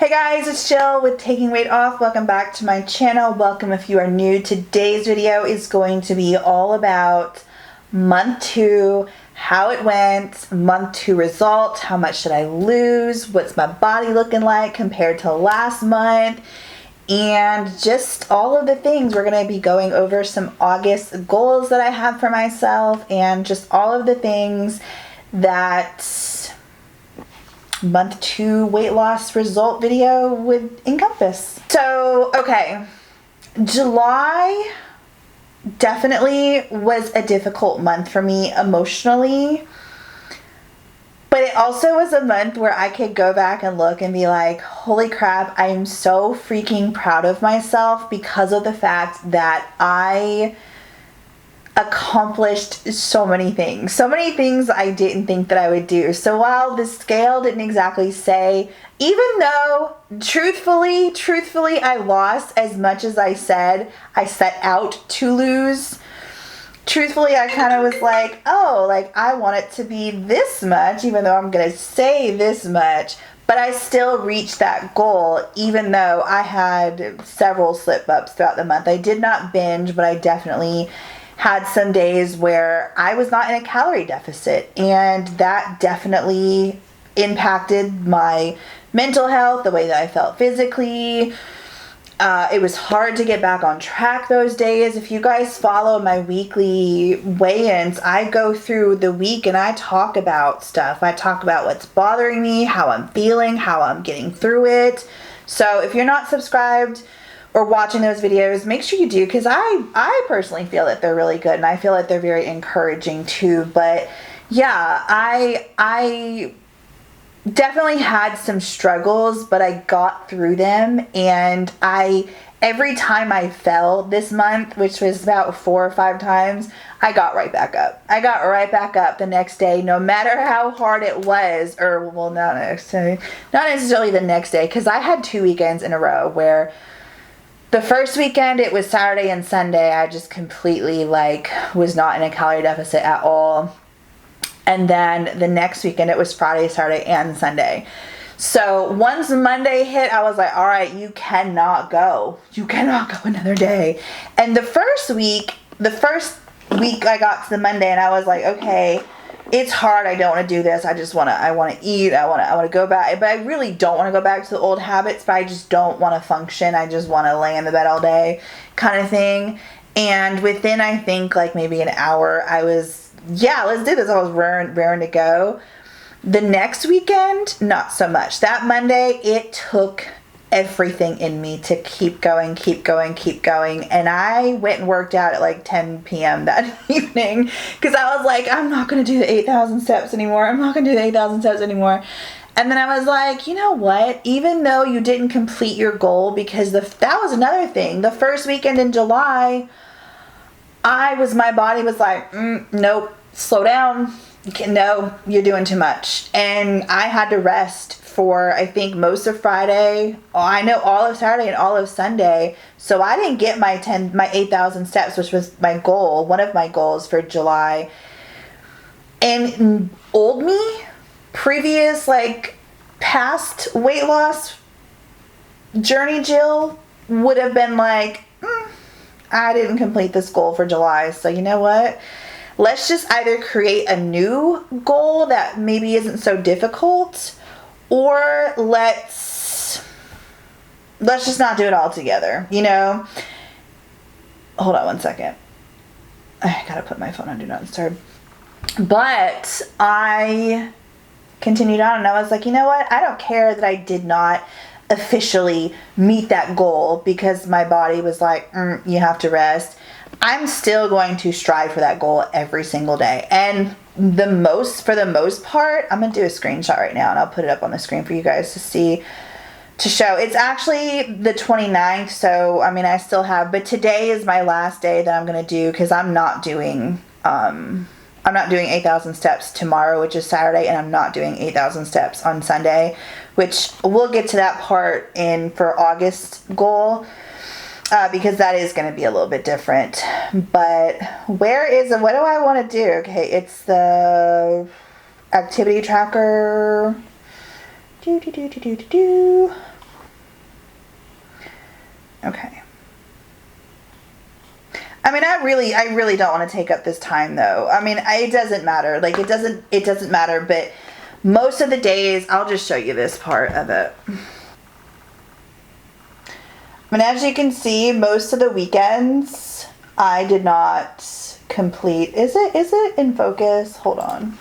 Hey guys, it's Jill with Taking Weight Off. Welcome back to my channel. Welcome if you are new. Today's video is going to be all about month 2, how it went, month 2 results, how much did I lose, what's my body looking like compared to last month, and just all of the things. We're going to be going over some August goals that I have for myself and just all of the things that month 2 weight loss result video would encompass. So, okay, July definitely was a difficult month for me emotionally, but it also was a month where I could go back and look and be like, holy crap, I am so freaking proud of myself because of the fact that I accomplished so many things I didn't think that I would do. So while the scale didn't exactly say, even though truthfully I lost as much as I said I set out to lose, truthfully I kind of was like, oh, like I want it to be this much, even though I'm gonna say this much, but I still reached that goal even though I had several slip-ups throughout the month. I did not binge, but I definitely had some days where I was not in a calorie deficit, and that definitely impacted my mental health, the way that I felt physically. It was hard to get back on track those days. If you guys follow my weekly weigh-ins, I go through the week and I talk about stuff. I talk about what's bothering me, how I'm feeling, how I'm getting through it. So if you're not subscribed or watching those videos, make sure you do, because I personally feel that they're really good and I feel that they're very encouraging too. But yeah, I definitely had some struggles, but I got through them, and every time I fell this month, which was about 4 or 5 times, I got right back up. I got right back up the next day, no matter how hard it was, or well, not necessarily the next day, because I had 2 weekends in a row where the first weekend, it was Saturday and Sunday, I just completely was not in a calorie deficit at all. And then the next weekend, it was Friday, Saturday, and Sunday. So once Monday hit, I was like, all right, you cannot go. You cannot go another day. And the first week I got to the Monday and I was like, okay, it's hard. I don't want to do this. I want to eat. I want to go back. But I really don't want to go back to the old habits, but I just don't want to function. I just want to lay in the bed all day kind of thing. And within, I think, maybe an hour, I was, yeah, let's do this. I was raring to go. The next weekend, not so much. That Monday, it took everything in me to keep going. And I went and worked out at 10 p.m. that evening because I was like, I'm not going to do the 8,000 steps anymore. And then I was like, you know what? Even though you didn't complete your goal, because that was another thing. The first weekend in July, my body was like, nope, slow down. No, you're doing too much. And I had to rest for, I think, most of Friday. I know all of Saturday and all of Sunday. So I didn't get my 8,000 steps, which was my goal, one of my goals for July. And old me, previous, past weight loss journey Jill would have been like, I didn't complete this goal for July. So you know what? Let's just either create a new goal that maybe isn't so difficult, or let's just not do it all together, you know? Hold on one second. I gotta put my phone on Do Not Disturb. But I continued on and I was like, you know what? I don't care that I did not officially meet that goal because my body was like, you have to rest. I'm still going to strive for that goal every single day. And for the most part, I'm going to do a screenshot right now and I'll put it up on the screen for you guys to see, to show. It's actually the 29th, so I mean, I still have, but today is my last day that I'm going to do, because I'm not doing 8,000 steps tomorrow, which is Saturday, and I'm not doing 8,000 steps on Sunday, which we'll get to that part for August goal. Because that is going to be a little bit different. But what do I want to do? Okay, it's the activity tracker. Okay. I mean, I really don't want to take up this time though. I mean, it doesn't matter. Like, it doesn't matter, but most of the days, I'll just show you this part of it. I mean, as you can see, most of the weekends, I did not complete. Is it in focus? Hold on.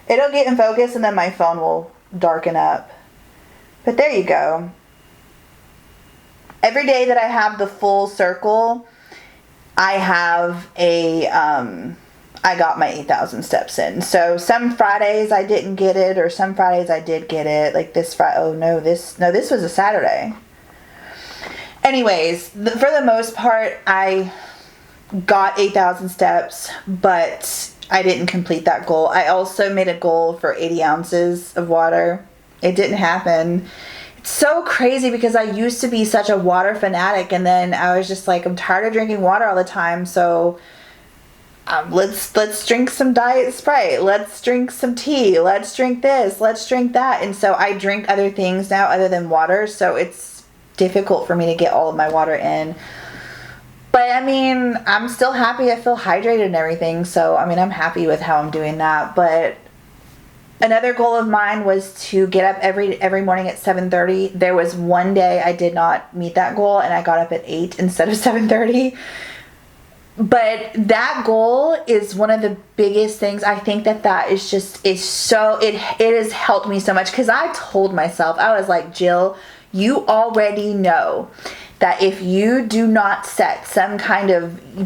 It'll get in focus and then my phone will darken up. But there you go. Every day that I have the full circle, I have I got my 8,000 steps in. So some Fridays I didn't get it, or some Fridays I did get it. Like this Friday, this was a Saturday. Anyways, for the most part, I got 8,000 steps, but I didn't complete that goal. I also made a goal for 80 ounces of water. It didn't happen. It's so crazy because I used to be such a water fanatic, and then I was just like, I'm tired of drinking water all the time, so let's drink some Diet Sprite. Let's drink some tea. Let's drink this. Let's drink that. And so I drink other things now other than water, so it's difficult for me to get all of my water in. But I mean, I'm still happy. I feel hydrated and everything. So, I mean, I'm happy with how I'm doing that. But another goal of mine was to get up every morning at 7:30. There was one day I did not meet that goal, and I got up at 8 instead of 7:30. But that goal is one of the biggest things. I think that is so, it has helped me so much, because I told myself, I was like, Jill, you already know that if you do not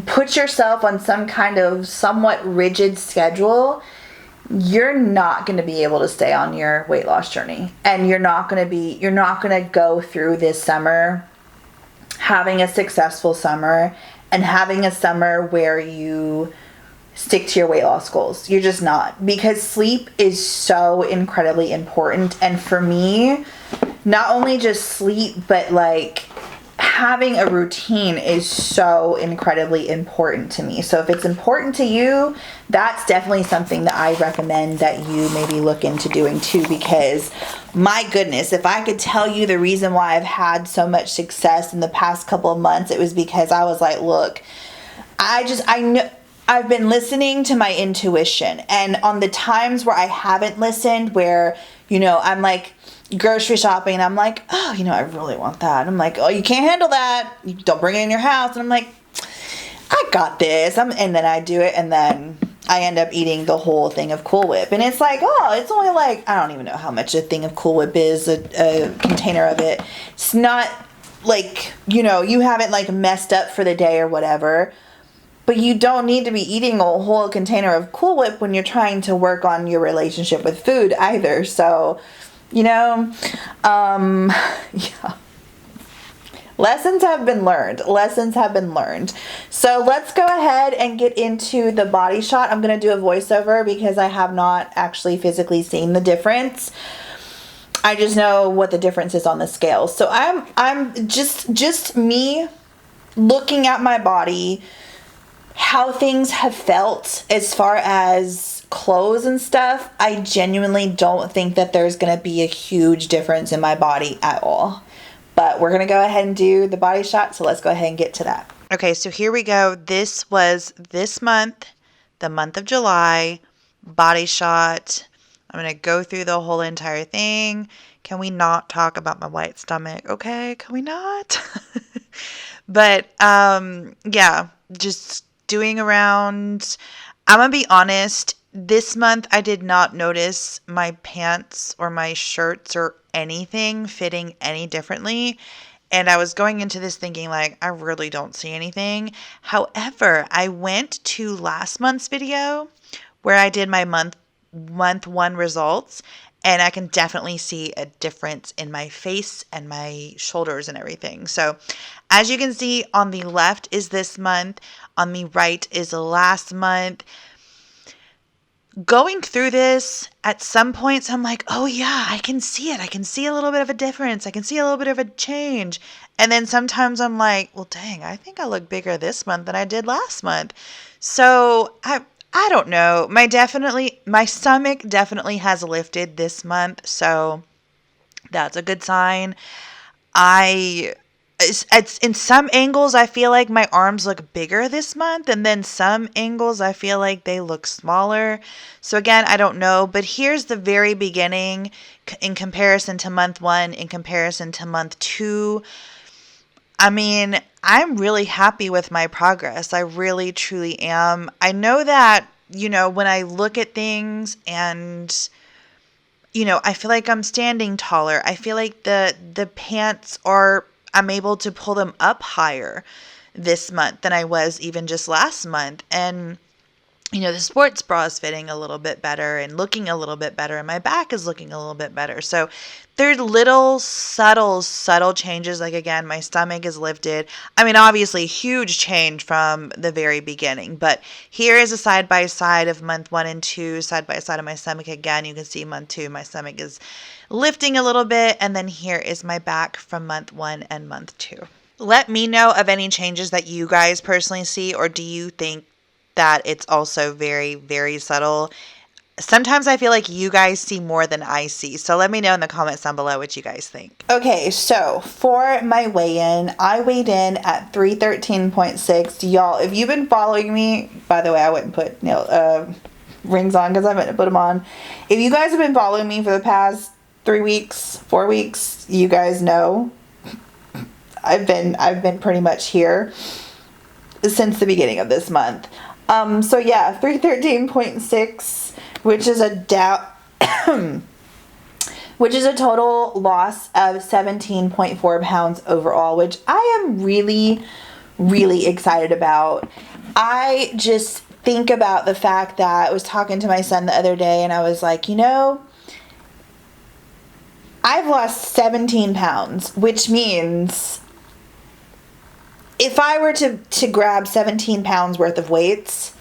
put yourself on some kind of somewhat rigid schedule, you're not going to be able to stay on your weight loss journey. And you're not going to go through this summer having a successful summer and having a summer where you stick to your weight loss goals. You're just not, because sleep is so incredibly important. And for me, not only just sleep, but like having a routine is so incredibly important to me. So if it's important to you, that's definitely something that I recommend that you maybe look into doing too, because my goodness, if I could tell you the reason why I've had so much success in the past couple of months, it was because I was like, look, I know I've been listening to my intuition, and on the times where I haven't listened, where, I'm like grocery shopping and I'm like, oh, I really want that. And I'm like, oh, you can't handle that. You don't bring it in your house. And I'm like, I got this. And then I do it, and then I end up eating the whole thing of Cool Whip. And it's like, oh, it's only like, I don't even know how much a thing of Cool Whip is, a container of it. It's not like, you haven't like messed up for the day or whatever. But you don't need to be eating a whole container of Cool Whip when you're trying to work on your relationship with food either. So, yeah. Lessons have been learned. So let's go ahead and get into the Body Shot. I'm going to do a voiceover because I have not actually physically seen the difference. I just know what the difference is on the scale. So I'm just me looking at my body, how things have felt as far as clothes and stuff. I genuinely don't think that there's going to be a huge difference in my body at all. But we're going to go ahead and do the Body Shot, so let's go ahead and get to that. Okay, so here we go. This was this month, the month of July, Body Shot. I'm going to go through the whole entire thing. Can we not talk about my white stomach? Okay, can we not? But, yeah, just doing around. I'm going to be honest. This month, I did not notice my pants or my shirts or anything fitting any differently. And I was going into this thinking like, I really don't see anything. However, I went to last month's video where I did my month one results, and I can definitely see a difference in my face and my shoulders and everything. So as you can see, on the left is this month, on the right is last month. Going through this, at some points, I'm like, oh yeah, I can see it. I can see a little bit of a difference. I can see a little bit of a change. And then sometimes I'm like, well, dang, I think I look bigger this month than I did last month. So I don't know. My stomach definitely has lifted this month. So that's a good sign. I it's in some angles I feel like my arms look bigger this month, and then some angles I feel like they look smaller. So again, I don't know, but here's the very beginning in comparison to month 1, in comparison to month 2. I mean, I'm really happy with my progress. I really truly am. I know that, when I look at things and I feel like I'm standing taller. I feel like the pants are, I'm able to pull them up higher this month than I was even just last month. And the sports bra is fitting a little bit better and looking a little bit better, and my back is looking a little bit better. So there's little subtle changes. Like, again, my stomach is lifted. I mean, obviously, huge change from the very beginning. But here is a side by side of month 1 and 2, side by side of my stomach. Again, you can see month 2, my stomach is lifting a little bit. And then here is my back from month 1 and month 2. Let me know of any changes that you guys personally see, or do you think that it's also very, very subtle? Sometimes I feel like you guys see more than I see. So let me know in the comments down below what you guys think. Okay, so for my weigh-in, I weighed in at 313.6. Y'all, if you've been following me, by the way, I wouldn't put rings on because I meant to put them on. If you guys have been following me for the past 3 weeks, 4 weeks, you guys know I've been pretty much here since the beginning of this month. So yeah, 313.6, which is which is a total loss of 17.4 pounds overall, which I am really, really excited about. I just think about the fact that I was talking to my son the other day and I was like, I've lost 17 pounds, which means if I were to grab 17 pounds worth of weights,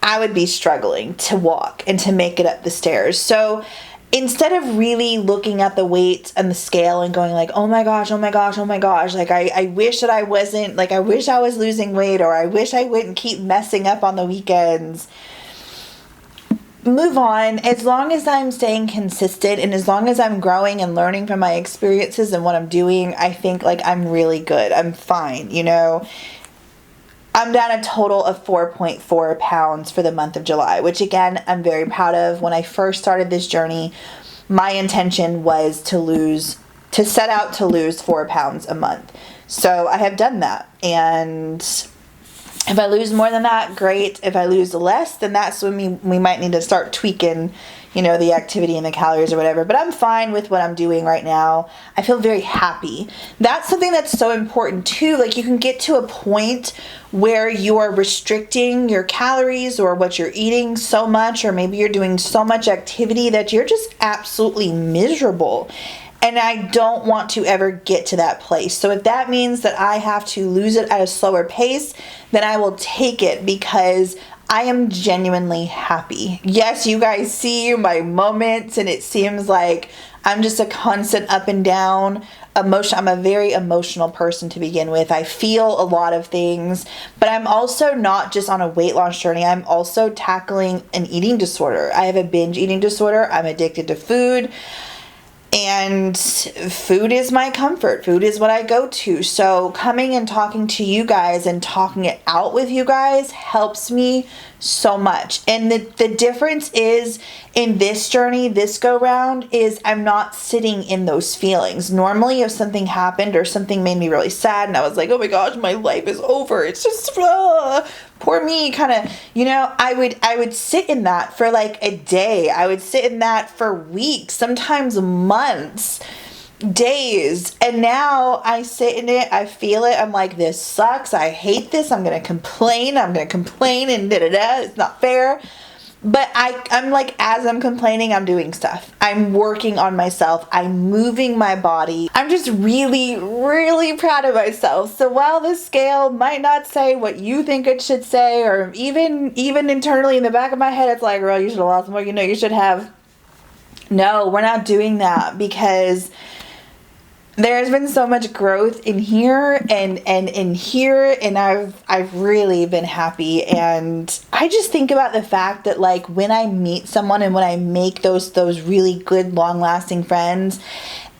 I would be struggling to walk and to make it up the stairs. So instead of really looking at the weights and the scale and going like, oh my gosh, oh my gosh, oh my gosh, like I wish that I wasn't, like I wish I was losing weight, or I wish I wouldn't keep messing up on the weekends. Move on. As long as I'm staying consistent and as long as I'm growing and learning from my experiences and what I'm doing, I think like I'm really good. I'm fine, I'm down a total of 4.4 pounds for the month of July, which again, I'm very proud of. When I first started this journey, my intention was to set out to lose 4 pounds a month. So I have done that. And if I lose more than that, great. If I lose less, then that's when we might need to start tweaking, the activity and the calories or whatever. But I'm fine with what I'm doing right now. I feel very happy. That's something that's so important too. Like, you can get to a point where you are restricting your calories or what you're eating so much, or maybe you're doing so much activity that you're just absolutely miserable. And I don't want to ever get to that place. So if that means that I have to lose it at a slower pace, then I will take it because I am genuinely happy. Yes, you guys see my moments and it seems like I'm just a constant up and down emotion. I'm a very emotional person to begin with. I feel a lot of things, but I'm also not just on a weight loss journey. I'm also tackling an eating disorder. I have a binge eating disorder. I'm addicted to food. And food is my comfort. Food is what I go to. So coming and talking to you guys and talking it out with you guys helps me so much. And the difference is in this journey, this go round, is I'm not sitting in those feelings. Normally, if something happened or something made me really sad and I was like, oh my gosh, my life is over. It's just, poor me, kind of, I would sit in that for like a day. I would sit in that for weeks, sometimes months, days. And now I sit in it, I feel it. I'm like, this sucks. I hate this. I'm going to complain and da-da-da. It's not fair. But I'm like, as I'm complaining, I'm doing stuff. I'm working on myself. I'm moving my body. I'm just really, really proud of myself. So while the scale might not say what you think it should say, or even internally in the back of my head, it's like, girl, you should have lost more. You should have. No, we're not doing that, because there's been so much growth in here and in here, and I've really been happy. And I just think about the fact that, like, when I meet someone and when I make those really good long lasting friends,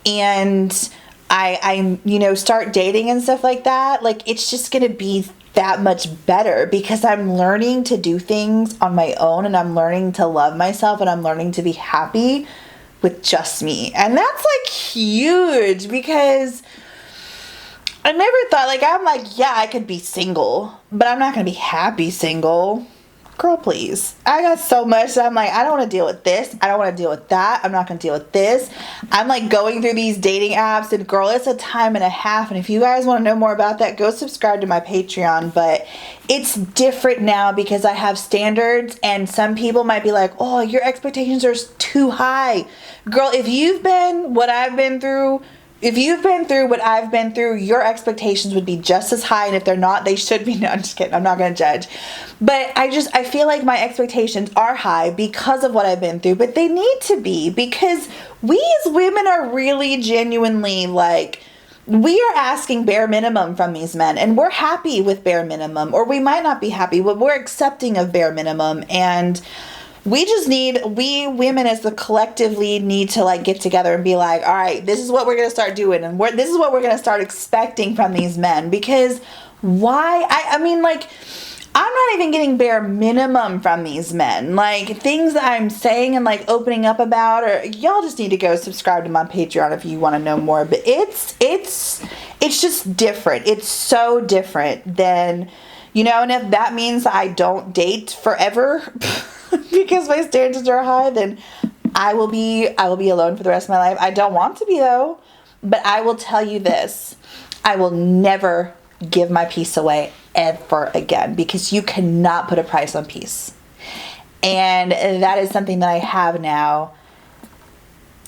and start dating and stuff like that, like it's just gonna be that much better because I'm learning to do things on my own and I'm learning to love myself and I'm learning to be happy with just me. And that's like huge because I never thought, like, I'm like, yeah, I could be single, but I'm not gonna be happy single. Girl, please. I got so much that I'm like, I don't want to deal with this. I don't want to deal with that. I'm not going to deal with this. I'm like going through these dating apps and girl, it's a time and a half. And if you guys want to know more about that, go subscribe to my Patreon. But it's different now because I have standards and some people might be like, oh, your expectations are too high. Girl, if you've been what I've been through, what I've been through, your expectations would be just as high. And if they're not, they should be. No, I'm just kidding. I'm not going to judge. But I feel like my expectations are high because of what I've been through. But they need to be because we as women are really genuinely like, we are asking bare minimum from these men. And we're happy with bare minimum. Or we might not be happy, but we're accepting of bare minimum. And we women as the collectively need to like get together and be like, all right, this is what we're going to start doing. And this is what we're going to start expecting from these men. Because why? I mean, like, I'm not even getting bare minimum from these men. Like, things that I'm saying and like opening up about, or y'all just need to go subscribe to my Patreon if you want to know more. But it's just different. It's so different than, and if that means I don't date forever because my standards are high, then I will be alone for the rest of my life. I don't want to be though, but I will tell you this. I will never give my peace away ever again because you cannot put a price on peace. And that is something that I have now.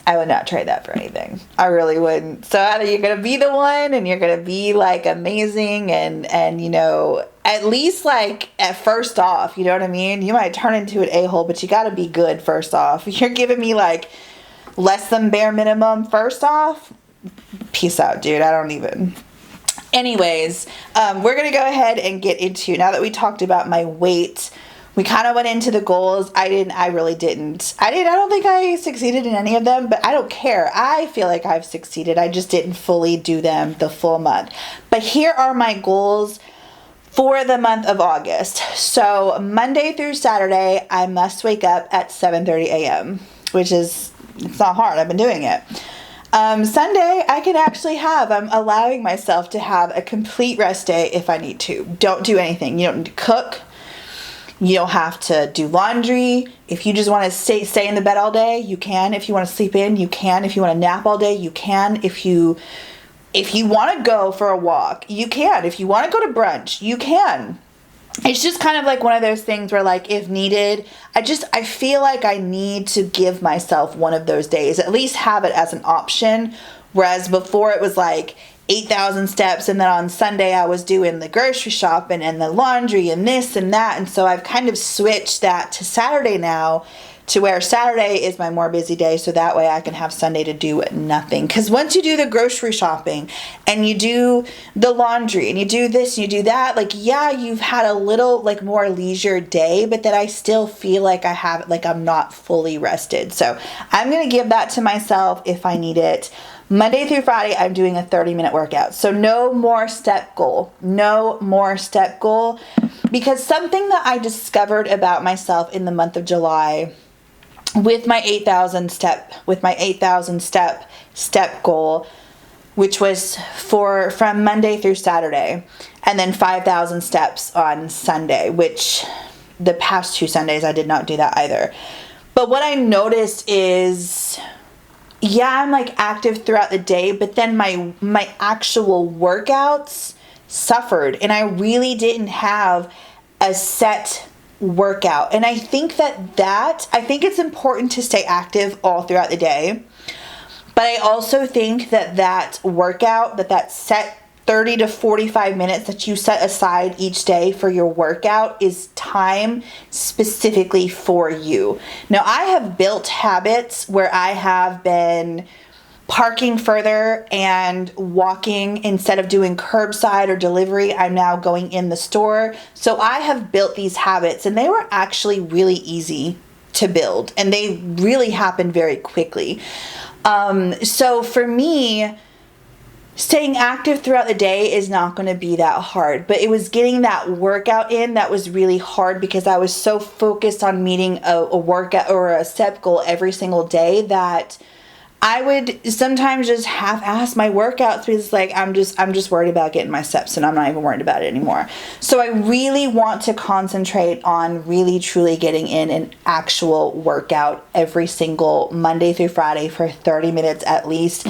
I would not trade that for anything. I really wouldn't. So either you're going to be the one and you're going to be like amazing and at least like at first off, you know what I mean? You might turn into an a-hole, but you got to be good first off. If you're giving me like less than bare minimum first off, peace out, dude. I don't even. Anyways, we're going to go ahead and get into, now that we talked about my weight, we kind of went into the goals. I don't think I succeeded in any of them, but I don't care. I feel like I've succeeded. I just didn't fully do them the full month. But here are my goals for the month of August. So Monday through Saturday, I must wake up at 7:30 a.m., which it's not hard. I've been doing it. Sunday, I'm allowing myself to have a complete rest day if I need to. Don't do anything. You don't need to cook. You don't have to do laundry. If you just want to stay in the bed all day, you can. If you want to sleep in, you can. If you want to nap all day, you can. If you want to go for a walk, you can. If you want to go to brunch, you can. It's just kind of like one of those things where like if needed, I feel like I need to give myself one of those days, at least have it as an option. Whereas before it was like 8,000 steps and then on Sunday I was doing the grocery shopping and the laundry and this and that. And so I've kind of switched that to Saturday now, to where Saturday is my more busy day, so that way I can have Sunday to do nothing. Because once you do the grocery shopping and you do the laundry and you do this and you do that, like, yeah, you've had a little like more leisure day, but then I still feel like I'm not fully rested. So I'm going to give that to myself if I need it. Monday through Friday, I'm doing a 30-minute workout. So no more step goal. No more step goal. Because something that I discovered about myself in the month of July with my 8,000 step goal, which was from Monday through Saturday, and then 5,000 steps on Sunday, which the past 2 Sundays I did not do that either. But what I noticed is, yeah, I'm like active throughout the day, but then my actual workouts suffered, and I really didn't have a set workout. And I think I think it's important to stay active all throughout the day. But I also think that workout, that set 30 to 45 minutes that you set aside each day for your workout is time specifically for you. Now, I have built habits where I have been parking further and walking instead of doing curbside or delivery. I'm now going in the store. So I have built these habits, and they were actually really easy to build, and they really happened very quickly. So for me, staying active throughout the day is not going to be that hard, but it was getting that workout in that was really hard because I was so focused on meeting a workout or a step goal every single day that I would sometimes just half-ass my workouts because like I'm just worried about getting my steps and I'm not even worried about it anymore. So I really want to concentrate on really truly getting in an actual workout every single Monday through Friday for 30 minutes at least.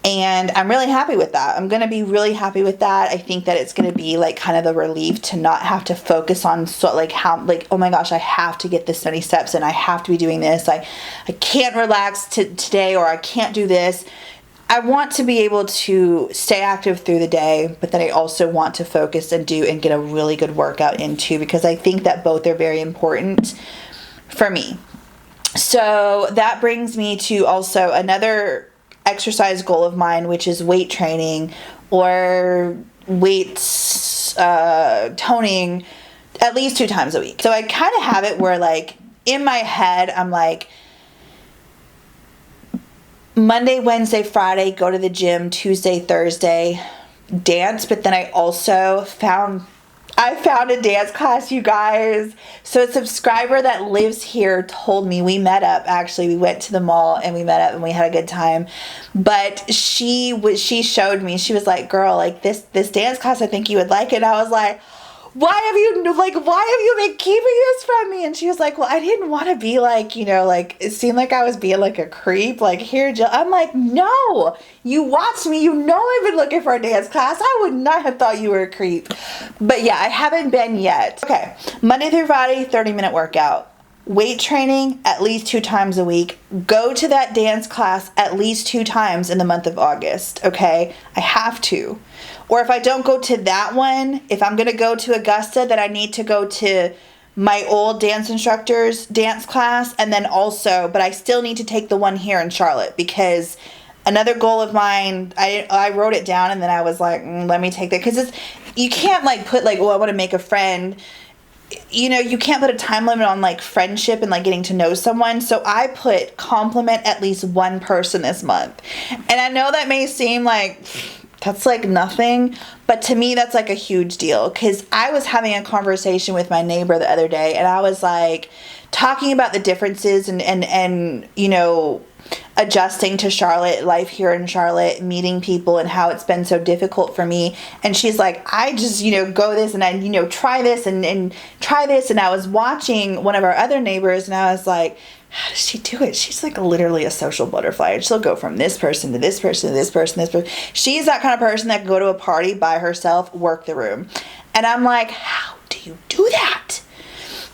And I'm really happy with that. I'm going to be really happy with that. I think that it's going to be like kind of a relief to not have to focus on oh my gosh, I have to get this many steps and I have to be doing this. I can't relax today, or I can't do this. I want to be able to stay active through the day, but then I also want to focus and get a really good workout in too, because I think that both are very important for me. So that brings me to also another exercise goal of mine, which is weight training or weight toning at least 2 times a week. So I kind of have it where like in my head I'm like Monday, Wednesday, Friday go to the gym, Tuesday, Thursday dance, but then I also found a dance class, you guys. So a subscriber that lives here told me, we met up, actually. We went to the mall and we met up and we had a good time. But she showed me, she was like, girl, like this dance class, I think you would like it. And I was like, why have you been keeping this from me? And she was like, well, I didn't want to be like, like it seemed like I was being like a creep, like here, Jill. I'm like, no, you watched me. I've been looking for a dance class. I would not have thought you were a creep. But yeah, I haven't been yet. Okay. Monday through Friday, 30-minute workout. Weight training at least 2 times a week. Go to that dance class at least 2 times in the month of August. Okay. I have to. Or if I don't go to that one, if I'm going to go to Augusta, then I need to go to my old dance instructor's dance class. And then also, but I still need to take the one here in Charlotte, because another goal of mine, I wrote it down and then I was like, let me take that. Because you can't like put like, well, I want to make a friend. You can't put a time limit on like friendship and like getting to know someone. So I put compliment at least 1 person this month. And I know that may seem like that's like nothing, but to me that's like a huge deal, because I was having a conversation with my neighbor the other day and I was like talking about the differences and adjusting to Charlotte, life here in Charlotte, meeting people and how it's been so difficult for me. And she's like, I just, go this and I, try this and try this. And I was watching one of our other neighbors and I was like, how does she do it? She's like literally a social butterfly. And she'll go from this person to this person to this person, this person. She's that kind of person that can go to a party by herself, work the room. And I'm like, how do you do that?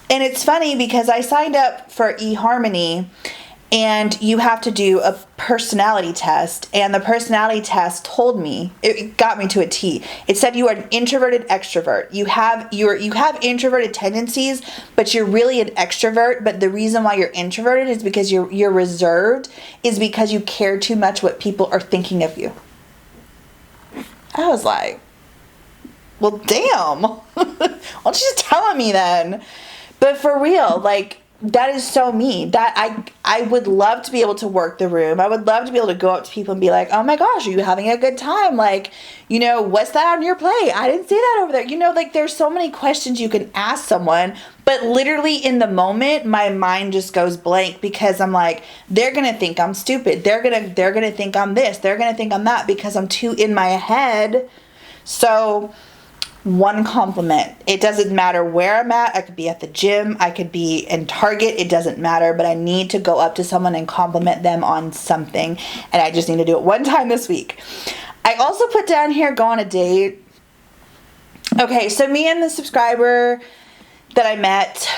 And it's funny because I signed up for eHarmony, and you have to do a personality test, and the personality test told me, it got me to a T. It said you are an introverted extrovert. You have introverted tendencies, but you're really an extrovert. But the reason why you're introverted is because you're reserved, is because you care too much what people are thinking of you. I was like, well, damn. Why don't you just tell me then? But for real, like, that is so me. That I would love to be able to work the room. I would love to be able to go up to people and be like, oh my gosh, are you having a good time? Like, what's that on your plate? I didn't see that over there. Like there's so many questions you can ask someone, but literally in the moment, my mind just goes blank, because I'm like, they're going to think I'm stupid. They're going to think I'm this. They're going to think I'm that, because I'm too in my head. So 1 compliment. It doesn't matter where I'm at. I could be at the gym. I could be in Target. It doesn't matter. But I need to go up to someone and compliment them on something. And I just need to do it 1 time this week. I also put down here, go on a date. Okay, so me and the subscriber that I met,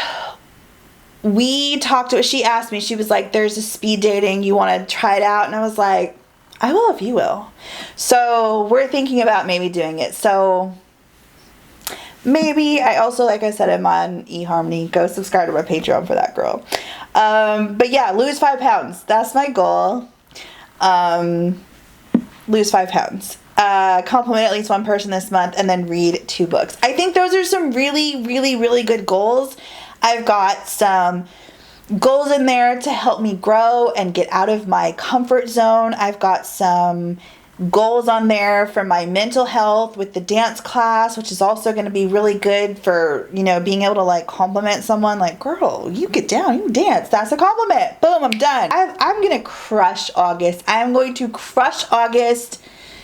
we talked to her. She asked me, she was like, there's a speed dating. You want to try it out? And I was like, I will if you will. So we're thinking about maybe doing it. So maybe. I also, like I said, I'm on eHarmony. Go subscribe to my Patreon for that, girl. But yeah, lose 5 pounds. That's my goal. Lose 5 pounds. Compliment at least 1 person this month, and then read 2 books. I think those are some really, really, really good goals. I've got some goals in there to help me grow and get out of my comfort zone. I've got some goals on there for my mental health with the dance class, which is also going to be really good for, you know, being able to like compliment someone like, girl, you get down, you dance. That's a compliment. Boom, I'm done. I'm going to crush August. I'm going to crush August.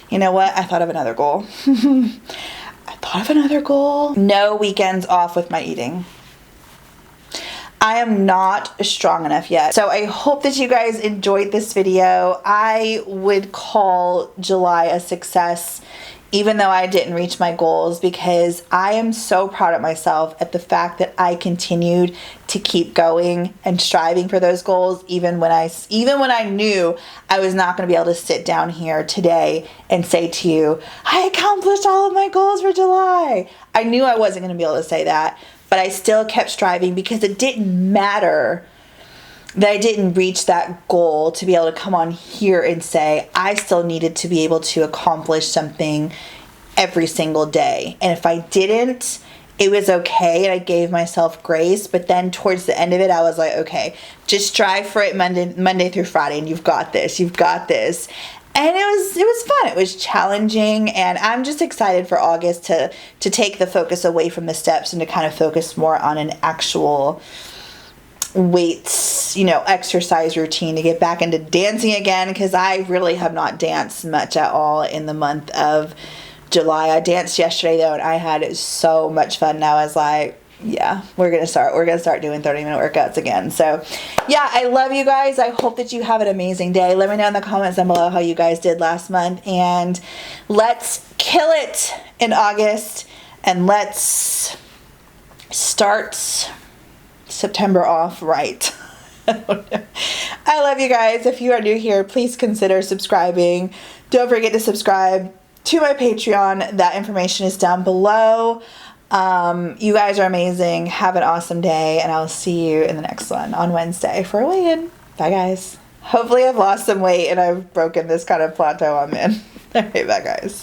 You know what? I thought of another goal. No weekends off with my eating. I am not strong enough yet. So I hope that you guys enjoyed this video. I would call July a success, even though I didn't reach my goals, because I am so proud of myself at the fact that I continued to keep going and striving for those goals, even when I knew I was not going to be able to sit down here today and say to you, I accomplished all of my goals for July. I knew I wasn't going to be able to say that, but I still kept striving because it didn't matter that I didn't reach that goal to be able to come on here and say I still needed to be able to accomplish something every single day. And if I didn't, it was okay, and I gave myself grace. But then towards the end of it, I was like, okay, just strive for it Monday through Friday, and you've got this. And it was fun. It was challenging, and I'm just excited for August to take the focus away from the steps and to kind of focus more on an actual weights, you know, exercise routine, to get back into dancing again, because I really have not danced much at all in the month of July. I danced yesterday though, and I had so much fun. Now I was like, yeah, we're gonna start doing 30-minute workouts again. So yeah, I love you guys. I hope that you have an amazing day. Let me know in the comments down below how you guys did last month, and let's kill it in August, and let's start September off right. I love you guys. If you are new here, please consider subscribing. Don't forget to subscribe to my Patreon. That information is down below. You guys are amazing. Have an awesome day, and I'll see you in the next one on Wednesday for a weigh-in. Bye, guys. Hopefully I've lost some weight and I've broken this kind of plateau I'm in. All right, bye, guys.